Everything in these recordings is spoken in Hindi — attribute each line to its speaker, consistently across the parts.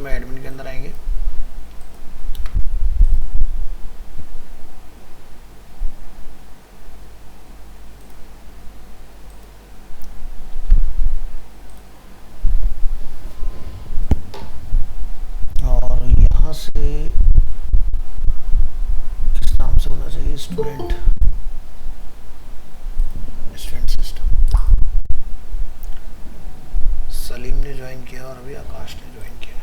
Speaker 1: में एडमिन के अंदर आएंगे। और यहाँ से इस नाम से होना चाहिए स्टूडेंट सिस्टम। सलीम ने ज्वाइन किया और अभी आकाश ने ज्वाइन किया।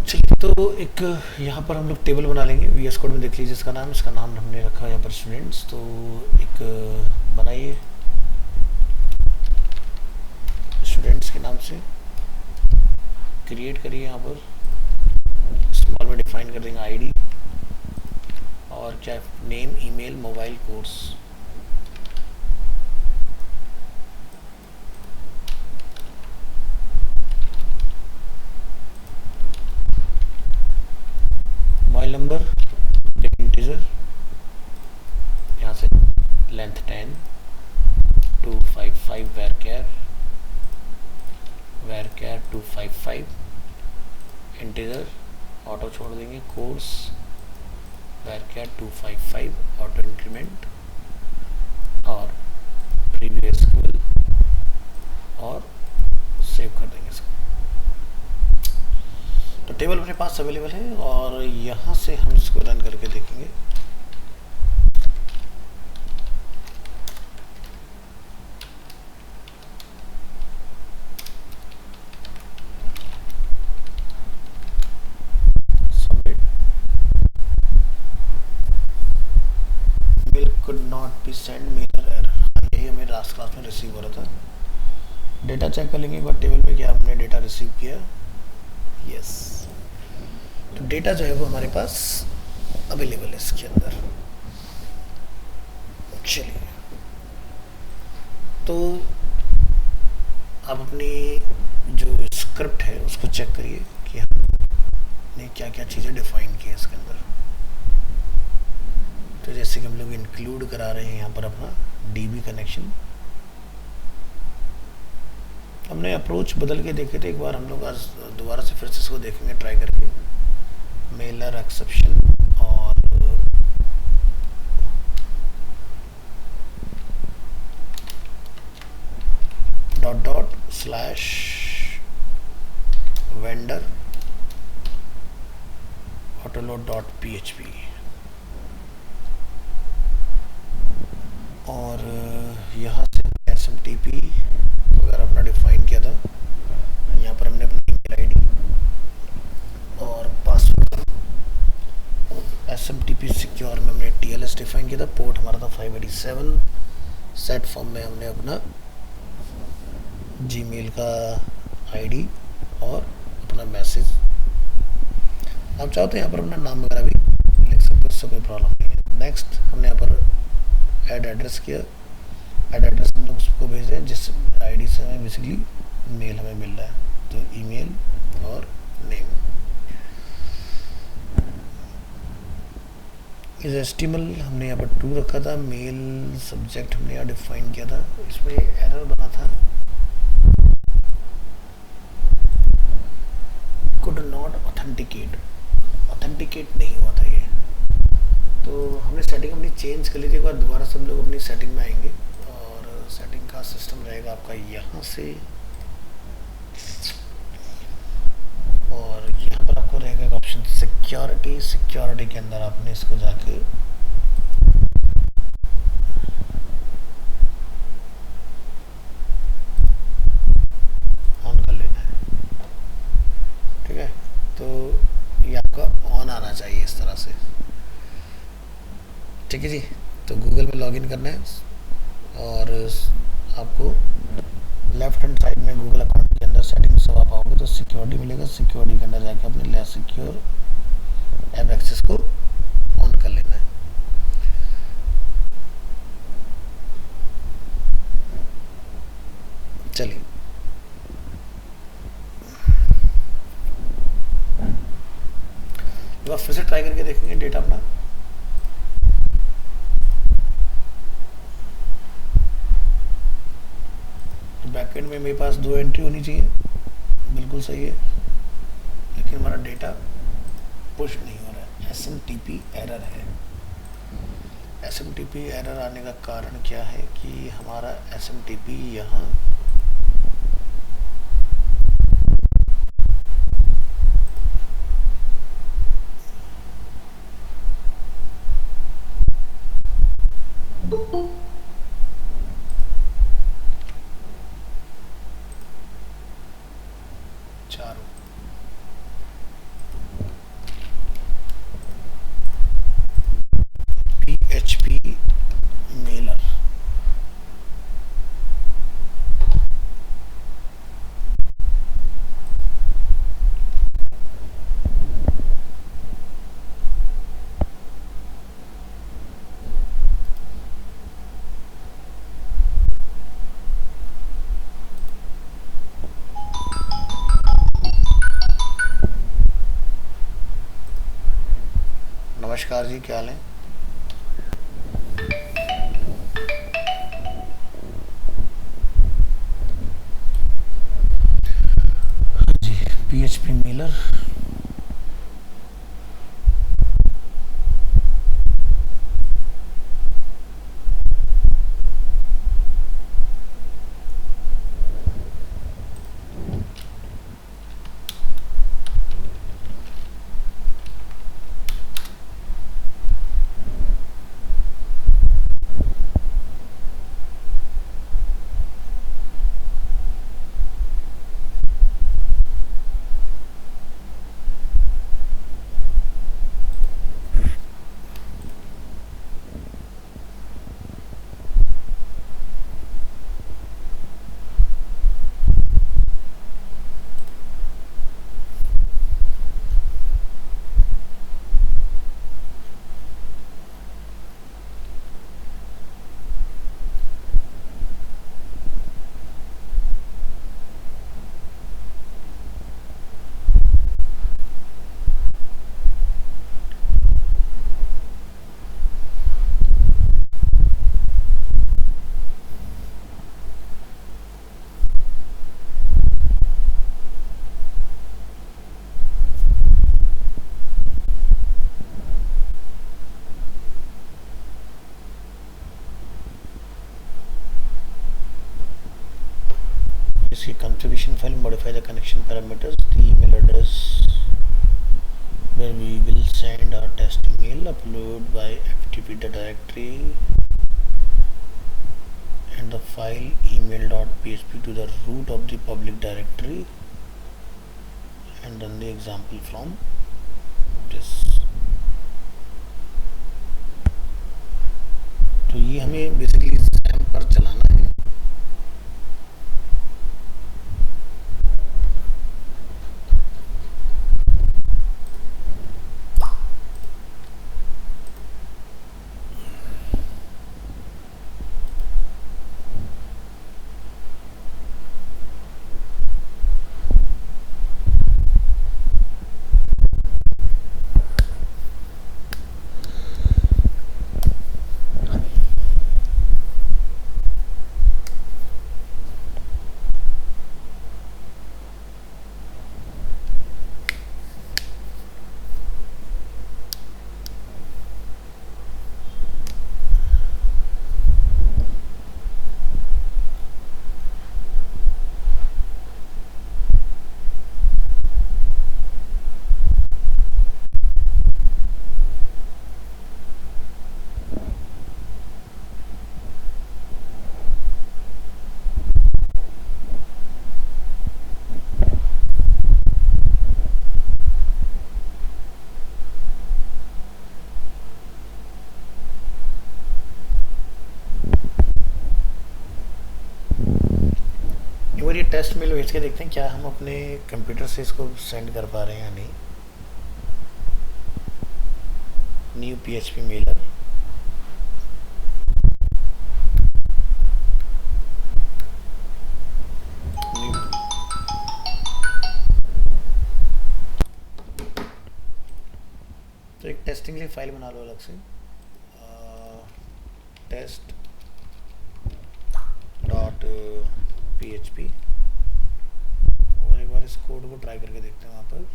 Speaker 1: चलिए, तो एक यहाँ पर हम लोग टेबल बना लेंगे। वीएस कोड में देख लीजिए इसका नाम हमने रखा है यहाँ पर स्टूडेंट्स। तो एक बनाइए स्टूडेंट्स के नाम से, क्रिएट करिए। यहाँ पर स्मॉल में डिफाइन कर देंगे आईडी और क्या, name, email, mobile, course. Mobile number integer, यहाँ से लेंथ 10, 255 वैरकैर 255 इंटीजर, ऑटो छोड़ देंगे। कोर्स वैरकैर 255 ऑटो इंक्रीमेंट और प्रीवियस स्कूल, और सेव कर देंगे इसको। तो टेबल अपने पास अवेलेबल है और यहाँ से हम इसको रन करके देखेंगे। Submit. Mail could not be send, mail error. यही हमें लास्ट क्लास में रिसीव हो रहा था। डेटा चेक कर लेंगे एक बार टेबल में, क्या हमने डेटा रिसीव किया। यस, तो डेटा जो है वो हमारे पास अवेलेबल है इसके अंदर। चलिए, तो आप अपनी जो स्क्रिप्ट है उसको चेक करिए कि हमने क्या क्या चीज़ें डिफाइन की है इसके अंदर। तो जैसे कि हम लोग इंक्लूड करा रहे हैं यहाँ पर अपना डीबी कनेक्शन। हमने अप्रोच बदल के देखे थे एक बार, हम लोग आज दोबारा से फिर से इसको देखेंगे ट्राई करके। मेलर एक्सेप्शन और ./vendor autoload.php और यहाँ से SMTP वगैरह अपना डिफाइन किया था। यहाँ पर हमने अपनी ईमेल आईडी और पासवर्ड, SMTP सिक्योर में हमने TLS डिफाइन किया था। पोर्ट हमारा था 587। सेट फॉर्म में हमने अपना जीमेल का आईडी और अपना मैसेज। आप चाहो तो यहाँ पर अपना नाम वगैरह भी लिख सकते हो, उससे कोई प्रॉब्लम नहीं है। नेक्स्ट हमने यहाँ पर ऐड एड्रेस किया। ऐड एड्रेस हम लोग उसको भेज रहे हैं जिस आईडी से हमें बेसिकली मेल हमें मिल रहा है, तो ईमेल और नेम। इस एस्टिमल हमने यहाँ पर 2 रखा था। मेल सब्जेक्ट हमने यहाँ डिफाइन किया था। इसमें एरर बना था, कुड नॉट ऑथेंटिकेट नहीं हुआ था ये। तो हमने सेटिंग अपनी चेंज कर ली थी। एक बार दोबारा से हम लोग अपनी सेटिंग में आएंगे और सेटिंग का सिस्टम रहेगा आपका यहाँ से, और यहाँ पर आपको रहेगा एक ऑप्शन सिक्योरिटी के अंदर आपने इसको जाके ऑन कर लेना है। ठीक है, तो ये आपका ऑन आना चाहिए इस तरह से। ठीक है जी, तो गूगल में लॉगिन करना है और आपको लेफ्ट हैंड साइड में गूगल अकाउंट के अंदर सेटिंग्स सब आप आओगे तो सिक्योरिटी मिलेगा। सिक्योरिटी के अंदर जाके अपने लेस सिक्योर ऐप एक्सेस को ऑन कर लेना है। चलिए एक बार फिर से ट्राई करके देखेंगे डेटा अपना। बैकएंड में मेरे पास 2 एंट्री होनी चाहिए, बिल्कुल सही है, लेकिन हमारा डेटा पुश नहीं हो रहा है, SMTP एरर है। SMTP एरर आने का कारण क्या है कि हमारा SMTP यहाँ चारों PHP मेलर नमस्कार जी, क्या हाल है? जी PHP मेलर इसकी configuration file modify the connection parameters, the email address where we will send our test email, upload by FTP the directory and the file email.php to the root of the public directory and run the example from this। तो ये हमें बेसिकली XAMPP पर चलाना है। और ये टेस्ट मेल भेज के देखते हैं क्या हम अपने कंप्यूटर से इसको सेंड कर पा रहे हैं या नहीं। न्यू PHP मेलर, टेस्टिंग के लिए फाइल बना लो अलग से, टेस्ट डॉट PHP, और एक बार इस कोड को ट्राई करके देखते हैं वहाँ पर।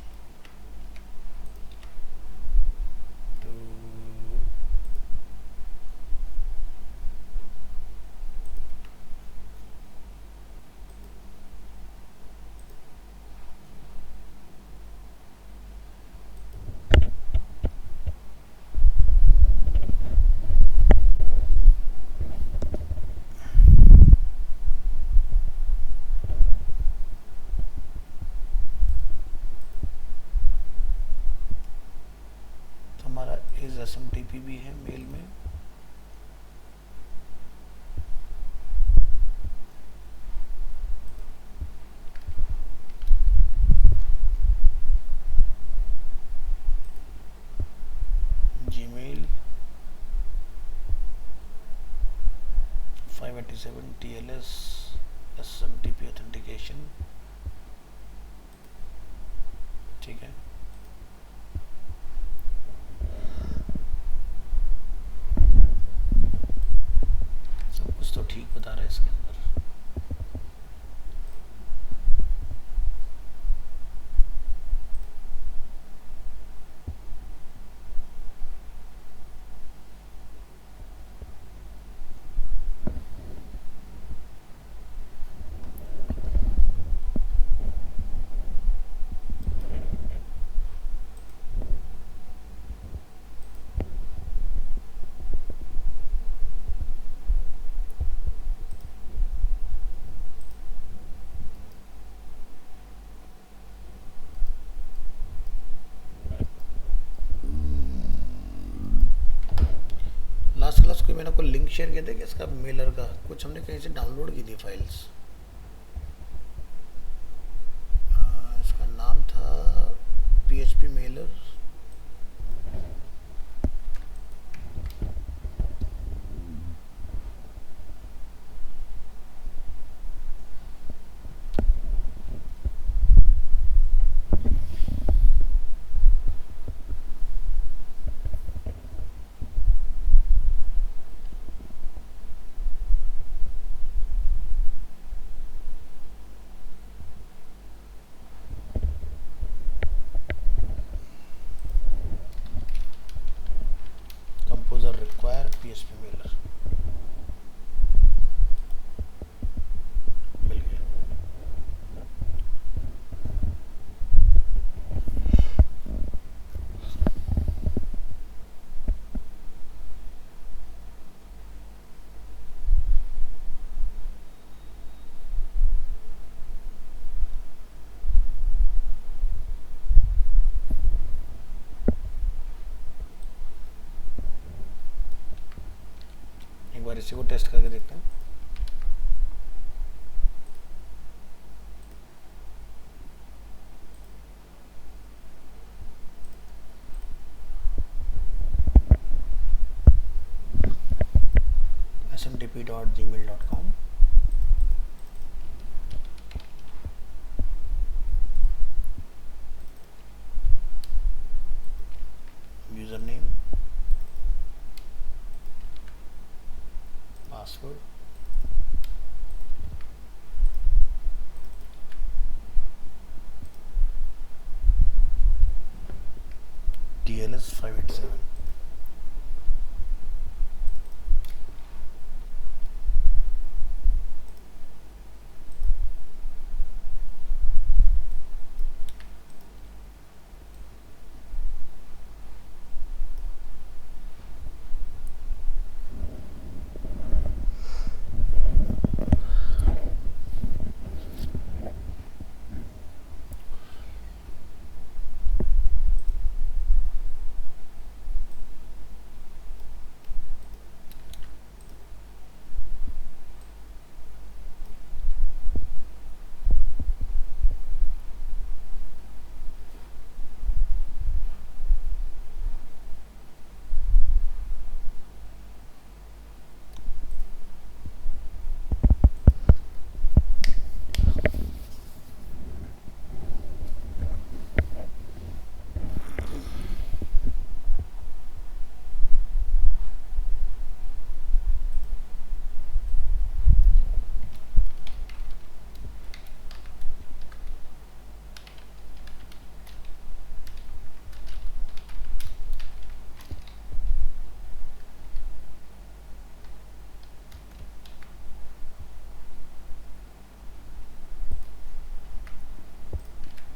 Speaker 1: हमारा इस SMTP भी है मेल में। Gmail 587 TLS SMTP ऑथेंटिकेशन, ठीक है। सब कुछ तो ठीक बता रहा है इसके अंदर। लास्ट क्लास को मैंने आपको लिंक शेयर किया था कि इसका मेलर का कुछ हमने कहीं से डाउनलोड की थी फाइल्स। इसका नाम था PHP mailer. Composer require PHP mailer, मिल गया। एक बार इसी को टेस्ट करके देखते हैं। smtp.gmail.com, user name, password, TLS 587।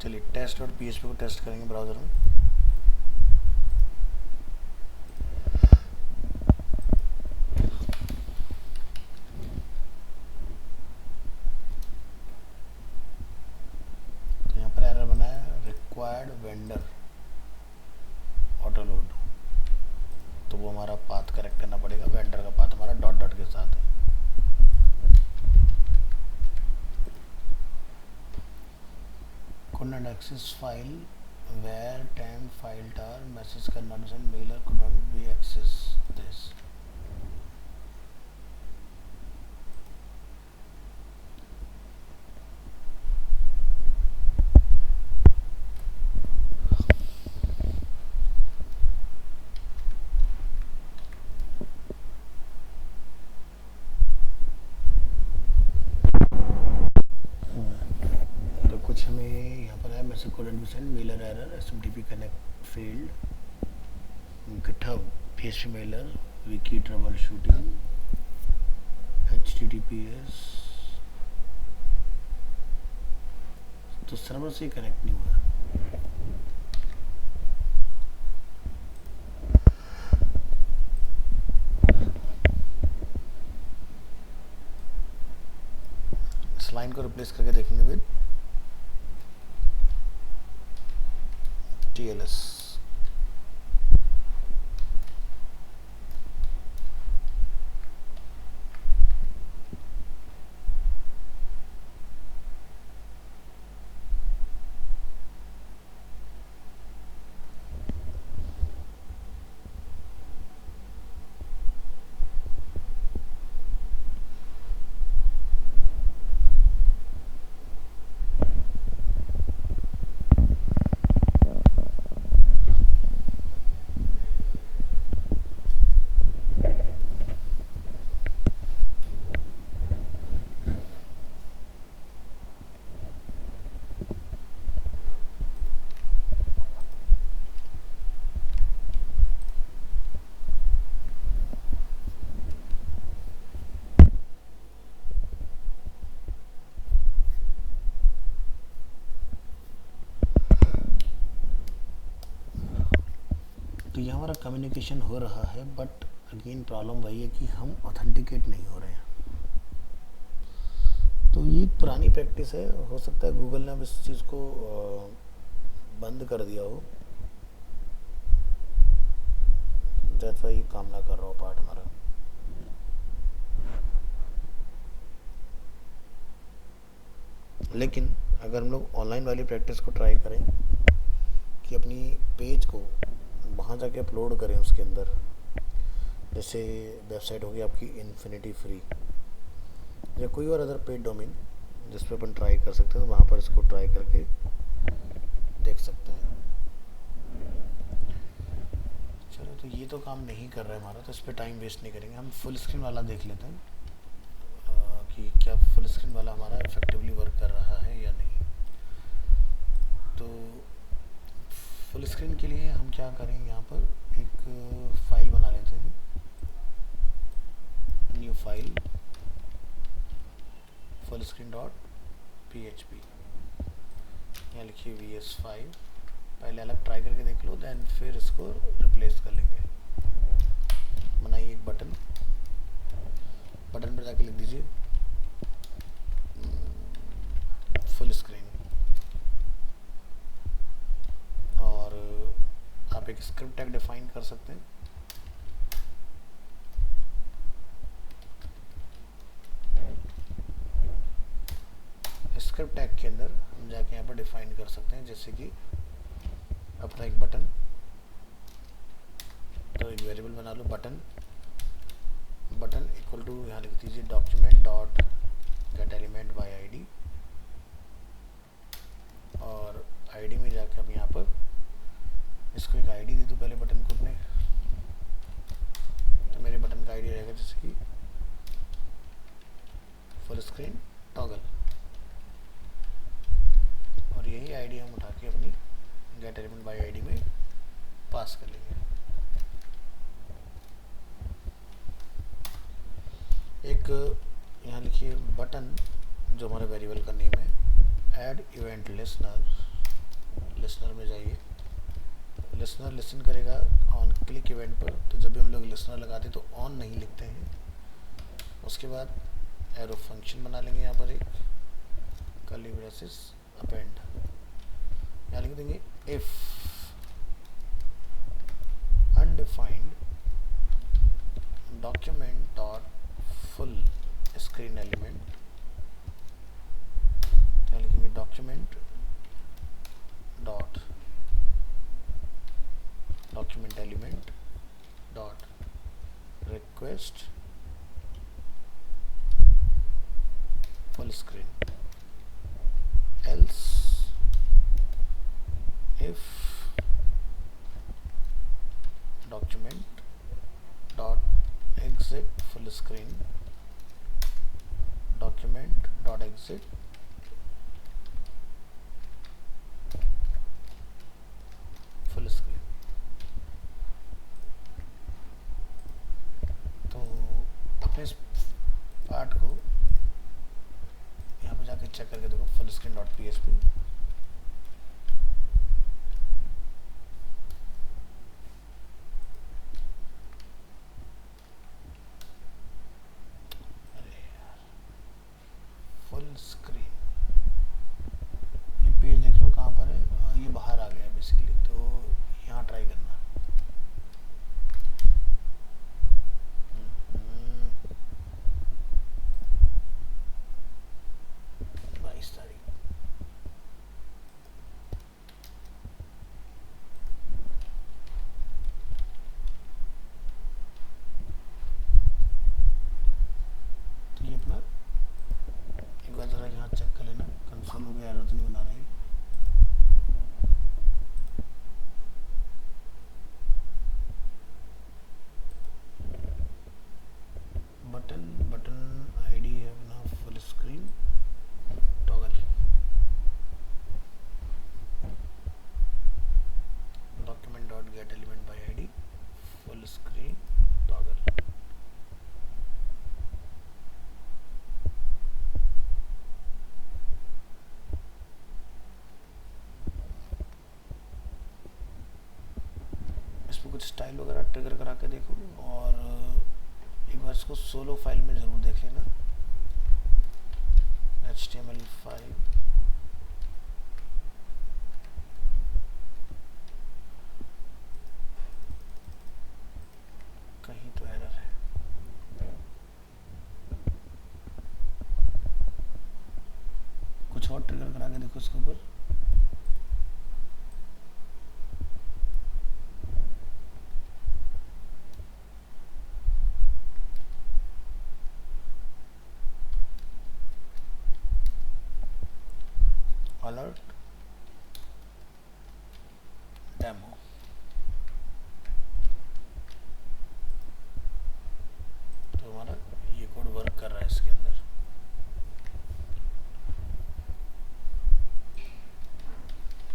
Speaker 1: चलिए टेस्ट डॉट पीएचपी को टेस्ट करेंगे ब्राउज़र में। तो यहाँ पर एरर बना है रिक्वायर्ड वेंडर ऑटो लोड, तो वो हमारा पाथ करेक्ट करना पड़ेगा। वेंडर का पाथ हमारा डॉट डॉट के साथ है। could not access file where 10 file tar message cannot send mailer could not be access this। हमें यहाँ पर है message couldn't be sent mailer error smtp connect failed github php mailer wiki troubleshooting https, तो सर्वर से कनेक्ट नहीं हुआ। इस लाइन को रिप्लेस करके देखेंगे विद TLS। तो ये हमारा कम्युनिकेशन हो रहा है, बट अगेन प्रॉब्लम वही है कि हम ऑथेंटिकेट नहीं हो रहे हैं। तो ये पुरानी प्रैक्टिस है, हो सकता है गूगल ने अब इस चीज़ को बंद कर दिया हो, दैट्स व्हाई काम ना कर रहा हो पार्ट हमारा। लेकिन अगर हम लोग ऑनलाइन वाली प्रैक्टिस को ट्राई करें कि अपनी पेज को वहाँ जाके अपलोड करें, उसके अंदर जैसे वेबसाइट होगी आपकी इन्फिनिटी फ्री या कोई और अदर पेड डोमेन जिस पे अपन ट्राई कर सकते हैं, तो वहाँ पर इसको ट्राई करके देख सकते हैं। चलो, तो ये तो काम नहीं कर रहा है हमारा, तो इस पर टाइम वेस्ट नहीं करेंगे। हम फुल स्क्रीन वाला देख लेते हैं कि क्या फुल स्क्रीन वाला हमारा इफेक्टिवली वर्क कर रहा है या नहीं। तो फुल स्क्रीन के लिए हम क्या करेंगे, यहाँ पर एक फाइल बना लेते हैं, new file full screen dot PHP, यहाँ लिखिए VS5। पहले अलग ट्राई करके देख लो, देन फिर इसको रिप्लेस कर लेंगे। बनाइए एक बटन, बटन पर जाके लिख दीजिए फुल स्क्रीन, और आप एक स्क्रिप्ट टैग डिफाइन कर सकते हैं। स्क्रिप्ट टैग के अंदर हम जाके यहाँ पर डिफाइन कर सकते हैं, जैसे कि अपना एक बटन, तो एक वेरिएबल बना लो बटन, बटन इक्वल टू यहाँ लिख दीजिए document dot gate element by ID, और ID में जाके अब यहाँ पर इसको एक ID दे दो पहले बटन को अपने। तो मेरे बटन का ID रहेगा जैसे कि फुल स्क्रीन टॉगल, और यही ID हम उठा के अपनी गेट एलिमेंट बाय ID में पास कर लेंगे। एक यहाँ लिखिए बटन जो हमारे वेरिएबल का नेम है, ऐड इवेंट लिसनर लिसनर में जाइए, लिसनर लिसन करेगा ऑन क्लिक इवेंट पर। तो जब भी हम लोग लिसनर लगाते तो ऑन नहीं लिखते हैं। उसके बाद एरो फंक्शन बना लेंगे यहाँ पर एक कर्ली ब्रेसेस अपेंड, यहाँ लिख देंगे if undefined document dot full screen element, यहाँ लिखेंगे document dot document element dot request full screen, else if document dot exit full screen, document dot exit full screen। तो अपने इस पार्ट को यहाँ पे जाके चेक करके देखो, फुल स्क्रीन डॉट PHP, अरे यार फुल स्क्रीन, ये पेज देख लो कहाँ पर है, ये बाहर आ गया है बेसिकली, तो यहाँ ट्राई करना। 22 तारीख, तो ये अपना एक बार ज़रा यहाँ चेक कर लेना कंफर्म हो गया, एरर तो नहीं बना रही। बटन आईडी है अपना full screen toggle, document dot gate element by ID full screen toggle. इसमें कुछ स्टाइल वगैरह ट्रिगर करा के देखो, और एक बार इसको सोलो फाइल में ज़रूर देख लेना, HTML5 कहीं तो एरर है। कुछ और ट्रिगर करा के देखो इसके ऊपर, अलर्ट डेमो, तो हमारा ये कोड वर्क कर रहा है इसके अंदर।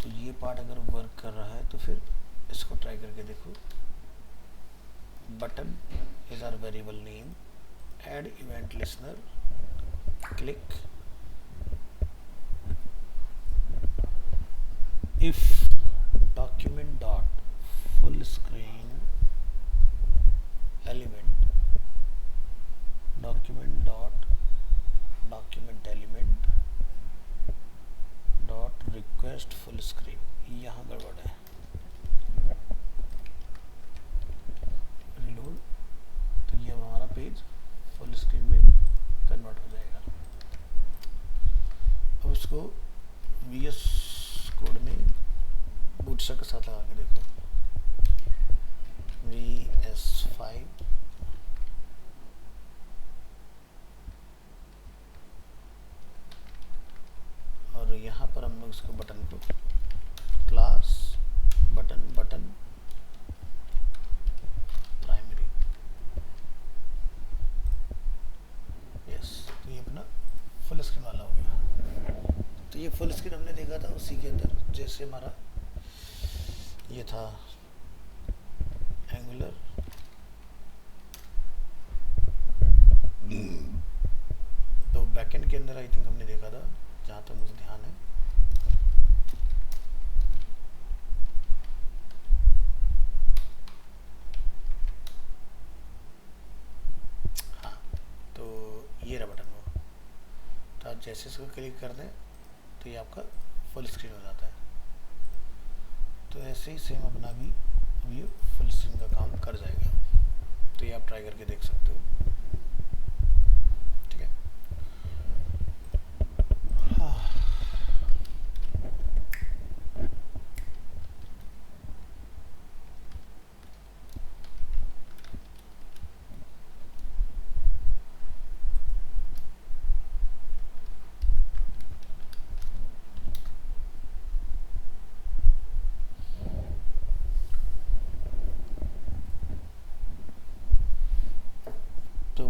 Speaker 1: तो ये पार्ट अगर वर्क कर रहा है तो फिर इसको ट्राई करके देखो। Button is our variable name, add event listener, click if document dot full screen element, document dot document element dot request full screen, यहाँ गड़बड़ है। रिलोड, तो ये हमारा पेज फुल स्क्रीन में कन्वर्ट हो जाएगा। अब इसको VS कोड में बूटस्ट्रैप के साथ लगा के देखो, VS5 और यहाँ पर हम लोग इसको बटन को क्लास बटन प्राइमरी, यस, तो ये अपना फुल स्क्रीन वाला हो गया। तो ये फुल स्क्रीन हमने देखा था उसी के अंदर, जैसे हमारा ये था एंगुलर, तो बैकएंड के अंदर आई थिंक हमने देखा था, जहाँ तक मुझे ध्यान है। जैसे इसको क्लिक कर दें तो ये आपका फुल स्क्रीन हो जाता है। तो ऐसे ही सेम अपना भी अब ये फुल स्क्रीन का काम कर जाएगा। तो ये आप ट्राई करके देख सकते हो। ठीक है। हाँ। तो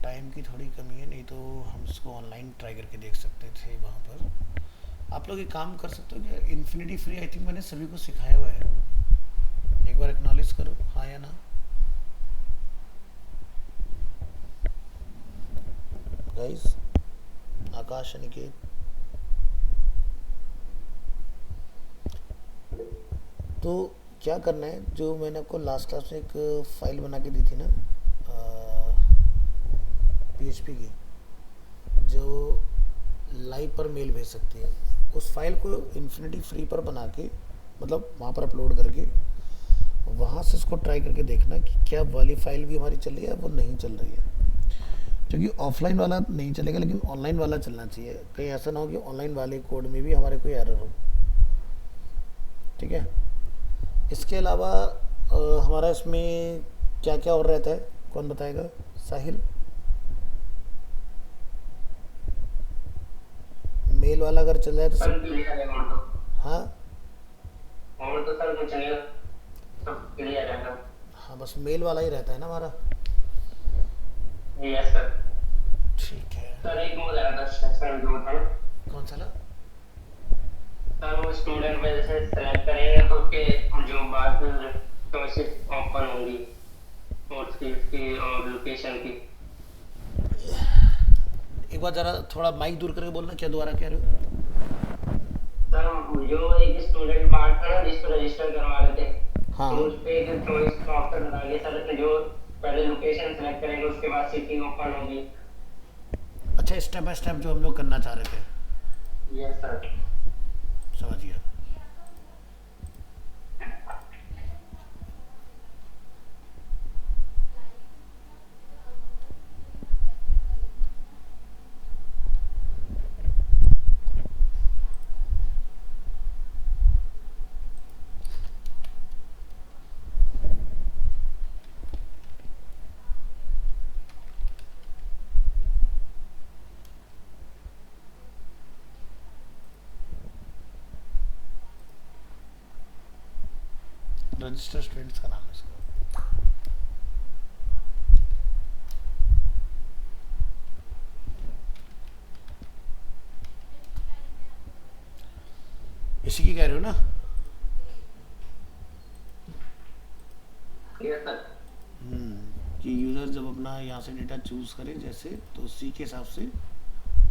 Speaker 1: टाइम की थोड़ी कमी है, नहीं तो हम इसको ऑनलाइन ट्राई करके देख सकते थे वहाँ पर। आप लोग एक काम कर सकते हो क्या, इन्फिनिटी फ्री आई थिंक मैंने सभी को सिखाया हुआ है, एक बार एक्नॉलेज करो हाँ या ना। गाइस, आकाश अनिकेत, तो क्या करना है, जो मैंने आपको लास्ट क्लास में एक फाइल बना के दी थी ना पीएचपी की, जो लाइव पर मेल भेज सकती है, उस फाइल को इन्फिनिटी फ्री पर बना के, मतलब वहाँ पर अपलोड करके, वहाँ से इसको ट्राई करके देखना कि क्या वाली फाइल भी हमारी चल रही है वो नहीं चल रही है। क्योंकि ऑफलाइन वाला नहीं चलेगा लेकिन ऑनलाइन वाला चलना चाहिए, कहीं ऐसा ना हो कि ऑनलाइन वाले कोड में भी हमारे कोई एरर हो। ठीक है। इसके अलावा हमारा इसमें क्या क्या और रहता है, कौन बताएगा? साहिल। मेल वाला अगर चल जाए तो
Speaker 2: सर
Speaker 1: सब।
Speaker 2: क्लियर है और तो
Speaker 1: हाँ।
Speaker 2: सर कुछ नहीं, सब क्लियर है सर।
Speaker 1: हाँ, बस मेल वाला ही रहता है ना हमारा।
Speaker 2: Yes sir.
Speaker 1: ठीक है।
Speaker 2: सर एक वो रहा था सर जो था ना,
Speaker 1: कौन सा ना?
Speaker 2: सर वो स्टूडेंट में जैसे सेलेक्ट करेंगे तो उसके जो बाद चॉइसेस ओपन होंगी और स्किल्स की और लोकेशन की।
Speaker 1: एक बार जरा थोड़ा माइक दूर करके बोलना, क्या दोबारा कह रहे हो?
Speaker 2: सर जो एक स्टूडेंट पार्ट था ना जिसको रजिस्टर करवा रहे थे, तो
Speaker 1: हाँ।
Speaker 2: उस पे एक चॉइस का ऑप्शन डालिए सर, जो पहले लोकेशन सेलेक्ट करेंगे उसके बाद सिटी ओपन होगी।
Speaker 1: अच्छा, स्टेप बाय स्टेप जो हम लोग करना चाह रहे थे।
Speaker 2: Yes sir.
Speaker 1: समझ गया। रजिस्टर स्टूडेंट्स का नाम है इसका। इसी की कह रहे हो ना?
Speaker 2: Yes sir.
Speaker 1: कि यूज़र जब अपना यहाँ से डेटा चूज़ करे जैसे, तो उसी के हिसाब से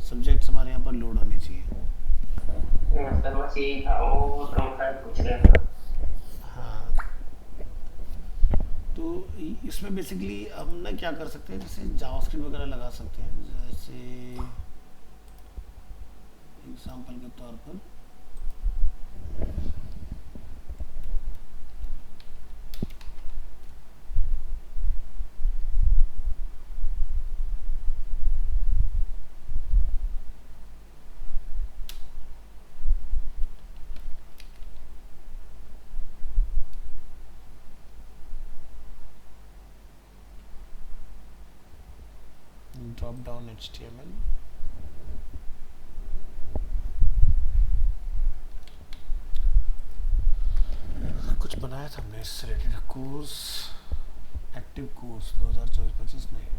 Speaker 1: सब्जेक्ट्स हमारे यहाँ पर लोड होने चाहिए।
Speaker 2: सर बस यही था, वो तो पूछ रहे थे।
Speaker 1: हाँ। तो इसमें बेसिकली हम ना क्या कर सकते हैं, जैसे जावास्क्रिप्ट वगैरह लगा सकते हैं, जैसे एग्जांपल के तौर पर ड्रॉप डाउन HTML, कुछ बनाया था हमने इससे रिलेटेड, कोर्स, एक्टिव कोर्स 2024-25 नहीं।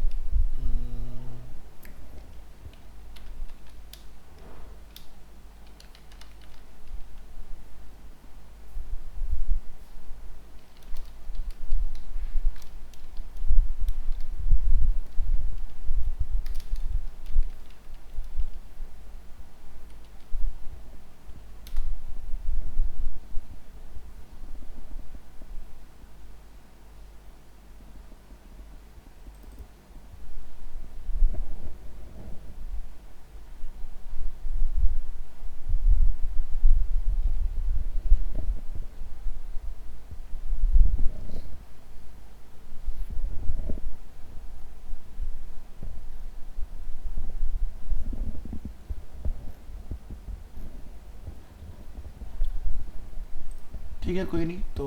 Speaker 1: ठीक है, कोई नहीं, तो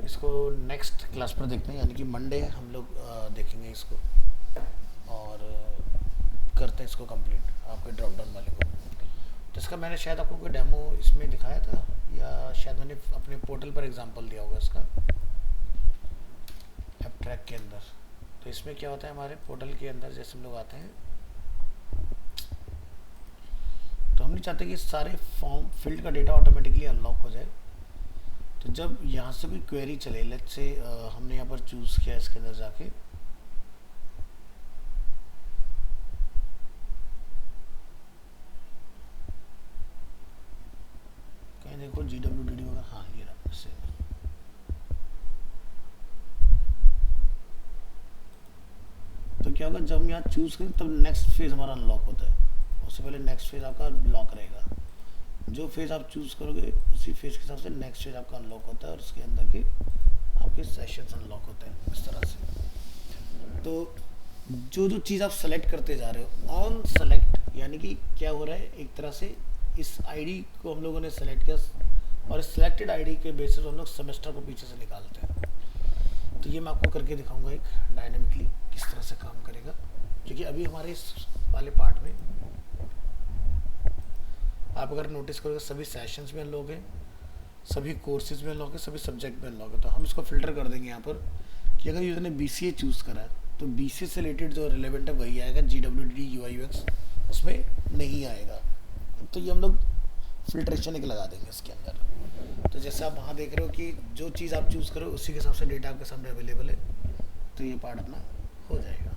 Speaker 1: इसको नेक्स्ट क्लास पर देखते हैं, यानी कि मंडे हम लोग देखेंगे इसको, और करते हैं इसको कंप्लीट आपके ड्रॉप डाउन वाले को। तो इसका मैंने शायद आपको कोई डेमो इसमें दिखाया था, या शायद मैंने अपने पोर्टल पर एग्जांपल दिया होगा इसका, ऐप ट्रैक के अंदर। तो इसमें क्या होता है, हमारे पोर्टल के अंदर जैसे हम लोग आते हैं, तो हम नहीं चाहते कि सारे फॉर्म फील्ड का डेटा ऑटोमेटिकली अनलॉक हो जाए। तो जब यहाँ से कोई क्वेरी चले, लेट्स से हमने यहाँ पर चूज़ किया इसके अंदर जाके, कहीं देखो GWDD वगैरह, हाँ ये रहा इससे। तो क्या होगा, जब हम यहाँ चूज़ करें तब नेक्स्ट फेज़ हमारा अनलॉक होता है, उससे पहले नेक्स्ट फेज़ आपका लॉक रहेगा। जो फेज़ आप चूज़ करोगे उसी फेज़ के हिसाब से नेक्स्ट फेज़ आपका अनलॉक होता है, और उसके अंदर के आपके सेशंस अनलॉक होते हैं इस तरह से। तो जो जो चीज़ आप सेलेक्ट करते जा रहे हो, ऑन सेलेक्ट, यानी कि क्या हो रहा है, एक तरह से इस आईडी को हम लोगों ने सेलेक्ट किया, और इस सिलेक्टेड आईडी के बेसिस हम लोग सेमेस्टर को पीछे से निकालते हैं। तो ये मैं आपको करके दिखाऊंगा एक डायनेमिकली किस तरह से काम करेगा, क्योंकि अभी हमारे इस वाले पार्ट में आप अगर नोटिस करोगे सभी सेशंस में अनलॉक है, सभी कोर्सेज में अनलॉक है, सभी सब्जेक्ट में अनलॉक है। तो हम इसको फिल्टर कर देंगे यहाँ पर कि अगर यूजर ने BCA चूज़ करा है तो BCA से रिलेटेड जो रिलेवेंट है वही आएगा, GWDD UI UX उसमें नहीं आएगा। तो ये हम लोग फिल्ट्रेशन एक लगा देंगे इसके अंदर। तो जैसे आप वहाँ देख रहे हो कि जो चीज़ आप चूज़ करो उसी के हिसाब से डेटा आपके सामने अवेलेबल है, तो ये पार्ट अपना हो जाएगा।